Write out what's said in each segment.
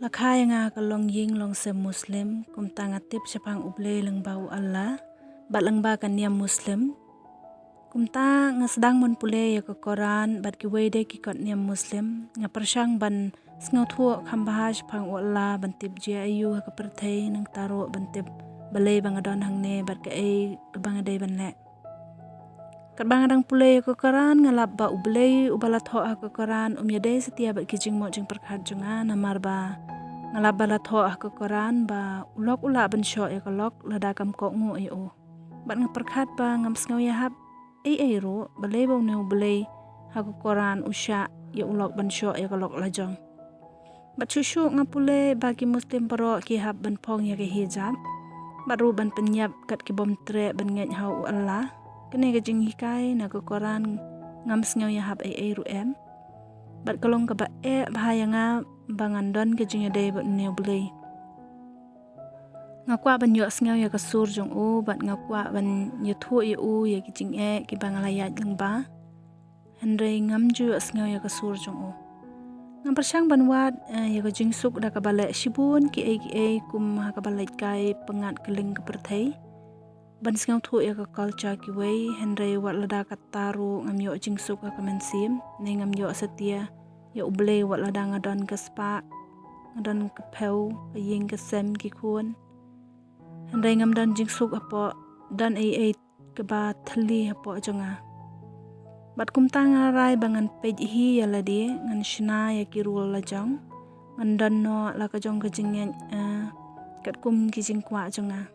Lakhay nga kalong ying long se Muslim kum tanga tip sapang uble lang bau Allah bat lang ba kan niya Muslim kum ta nga sedang mon pule ya ke Quran bat ki wede ki kot niya Muslim nga persyang ban sngaw thuo kham bahaj pang Allah ban tip je ayu ka perthei nang taro ban tip balai bang adon hang ne bat ka ai bang adai ban le kat bang adang pule ya ke Quran nga lap ba uble ubalat ho ke Quran yade setia bat ki jing mo jing perkhat junga namar ba ngalap balat ho ke Quran ba ulok ula ban syo ya kalok lada kam ko ngo ai o bat nga perkhat ba ngam sngaw ya hap ai ro balai bau ne balai ha ke Quran usya ya ulok ban syo ya kalok lajong bat shushu nga pule bagi Muslim paro ki hap ban pong ya ke hijab bat ru ban penyap kat ki bom tre ban ngai hau Allah kene ke jing hikai na ke Quran ngam sngaw ya hap ai ru em bat kalong ka ba bahaya nga bangan don ke jing ade bat ne blei ngakwa ban yo sngaw ya kasur jong u bat ngakwa ban ye thu ye u ye ki jing ki bangalayat lang ba handre ngam ju sngaw ya kasur jong u ngam persyang ban wat ya ka jing suk da ka bale shibun ki ai kum ha ka balai kai pengat keling ke perthei ban sngaw thu ya ka culture ki wei handre wat lada ka taru ngam yo jing suk ka mensim ne ngam yo setia ya uble wat lada ngadon ke spa ngadon ke peu ke ying ke sem ki kun handai ngam dan jing suk apo dan ai ke ba thali apo jonga bat kum tanga rai bangan pej hi ya ladi ngan shna ya ki rul la jong ngan dan no la ka jong ke jing kat kum ki jing kwa jonga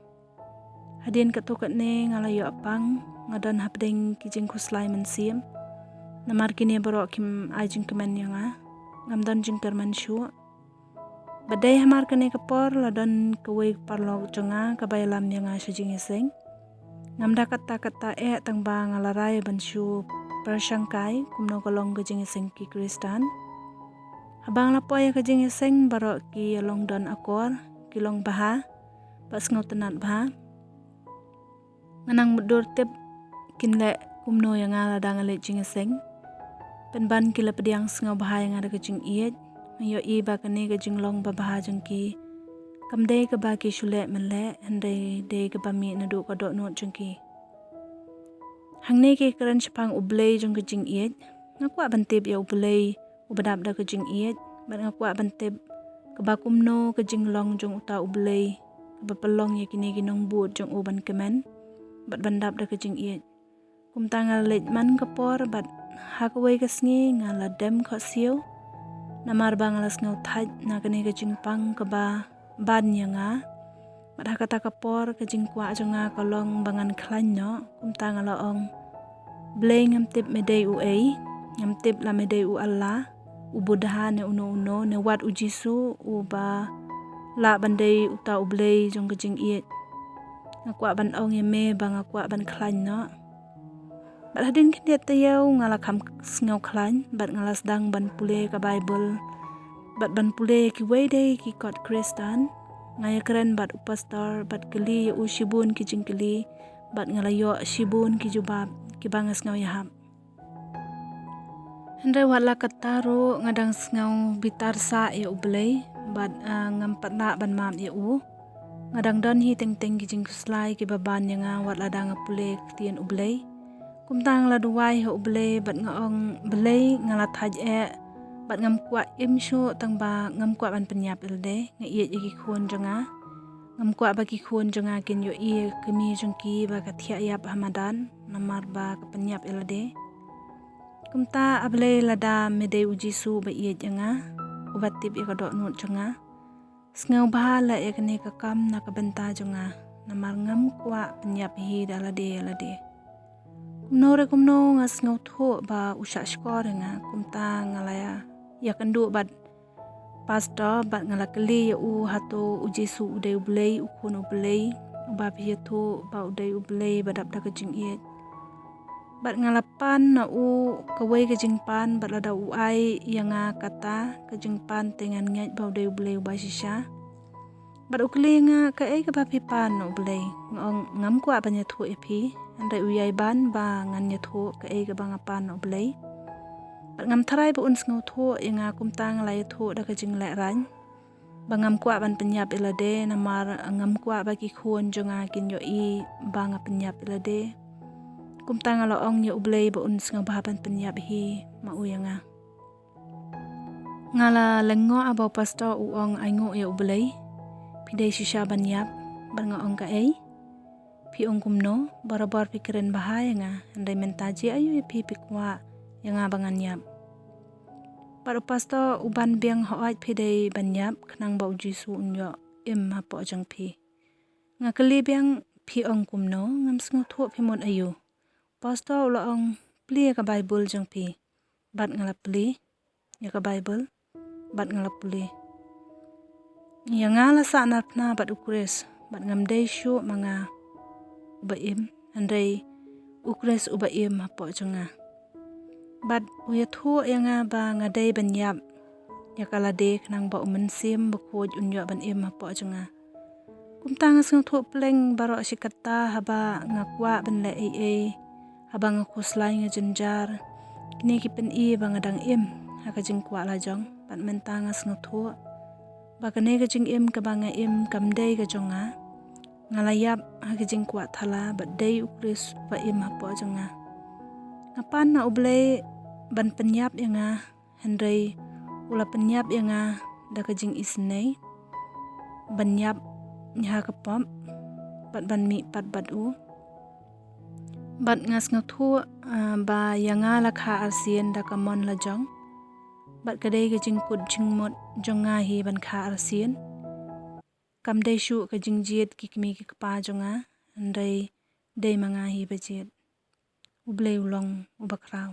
hadin ka to kat ne ngala yo apang ngadan hapdeng ki jing khuslai mensim namar kini baro kim ajing kemen yanga ngam dan jing kerman shu badai hamar kene kapor ladon kawai parlog jonga kabaylam yanga shajing iseng ngam da kata tang ba ngalarai ban shu persangkai kumno kolong gajing iseng ki Kristan habang lapoy ka jing iseng baro ki long don akor ki long baha pas ngau tenat baha nganang mudur tip kinle kumno yanga ladang ale jing iseng penban kila pediang sngaw bahaya nga daga jing iet yo i ba kane ga jing long ba baha jing ki kam de ka ba ki shule mele hande de ka ba mi na do ka do no jing ki hang ne ke karan chapang ublei jing ka jing iet ngakwa bantib ya ublei ubadap da ka jing iet bat ngakwa bantib ka ba kumno ka jing long jing uta ublei ka ba pelong ya kini ginong but jing uban kemen bat bandap da ka jing iet kum tangal lej man kapor bat hakawai kasngi ngala dem kho siu namar bang alas ngau thaj na kane ka jing pang ka ba ban yanga bat hakata kapor ka jing kwa jonga kolong bangan khlan no kum tangala ong blei ngam tip medei u ai ngam tip la medei u Allah u buddha ne uno ne wat u jisu u ba la bandei uta u blei jong ka jing iet ngakwa ban ong yeme bang akwa ban khlan no bat hadin kindiat tayau ngala kham sngaw khlan bat ngalas dang ban pule ka Bible bat ban pule ki wede ki kot Kristan ngaya keren bat pastor bat keli u shibun ki jing keli bat ngalayo shibun ki jubab ki bangas ngaw yahap hande wala kataro ngadang sngaw bitar sa ya ublei bat ngam patna ban mam ya u ngadang don hi teng ki jing kuslai ki baban yanga wat ladang pule tien ublei kumtang la duwai ho ublei bat ngaong belei ngala thaj bat ngam kwa imshu tang ba ngam kwa ban penyap ilde nga iet ki khun jonga ngam kwa ba ki khun jonga kin yo i kemi jongki ba ka thia yap hamadan namar ba ka penyap ilde kumta ablei lada medei ujisu ba iet jonga ubat tip ya ka do nut jonga sngaw bahala ya kene ka kam na ka benta jonga namar ngam kwa penyap hi dalade kumno ngas ngau tho ba usha skor nga kumta ngalaya ya kandu bat pastor bat ngalakeli ya u hato ujisu uday ublei ukun ublei ba pi tho ba uday ublei badap da ka jing iet bat ngalapan na u kawai ka jing pan bat lada u ai yanga kata ka jing pan tengan ngai ba uday ublei ba shisha bat ukli nga ka ai ka ba pi pan no ublei ngam kwa banya tho epi andai uyai ban ba ngan nya tho ka ai ka banga pan no blei bat ngam tharai bu uns ngau tho yanga kum tang lai tho da ka jing la ran bangam kwa ban penyap ilade namar ngam kwa bagi khun jonga kin yo i banga penyap ilade kum tanga lo ong yo ublei ba uns nga bahaban penyap hi ma uyanga ngala lengo abo pasto uong aingo yo ublei pidai shisha banyap bar nga ong ka ei pi ong kumno barabar pikiran bahaya nga andai mentaji ayu pi pikwa yang abangan yap Paru pasto uban biang hoaj pidai banyap kenang bau jisu unyo im hapo jang pi. Nga keli biang pi ong kumno ngam sengu thuak pi mon ayu. Pasto ula ong pli ka Bible jang pi. Bat ngala pli ya ka Bible bat ngala pli. Ya ngala sa nar pna bat ukres bat ngam dei syu manga uba im andai ukres uba im hapo janga. Bat uya thu yang ba ngadai banyap ya kala de nang ba umensim ba khoj unyo ban im hapo janga kumtang sing thu pleng baro sikata haba ngakwa ban le ei haba ngakuslai nga jenjar kini kipen i ba ngadang im haka jing kwa la jong bat mentang sing thu ba kane ga jing im ka ba nga im kam dei ga jonga ngalayap haka jing kwa thala ba dei ukris ba im hapo janga Ngapan na ublay ban penyap yang Henry ula penyap yang da kajing isnay banyap nya kapam bat ban mi pat bat u bat ngas ngatu ba yang lakha arsien da kamon la jong bat kadai kajing kut jingmot jonga hi ban kha arsien kam dai shu kajing jiet kikmi ki kapa jonga Henry dai manga hi bajet ublay ulong ubakraw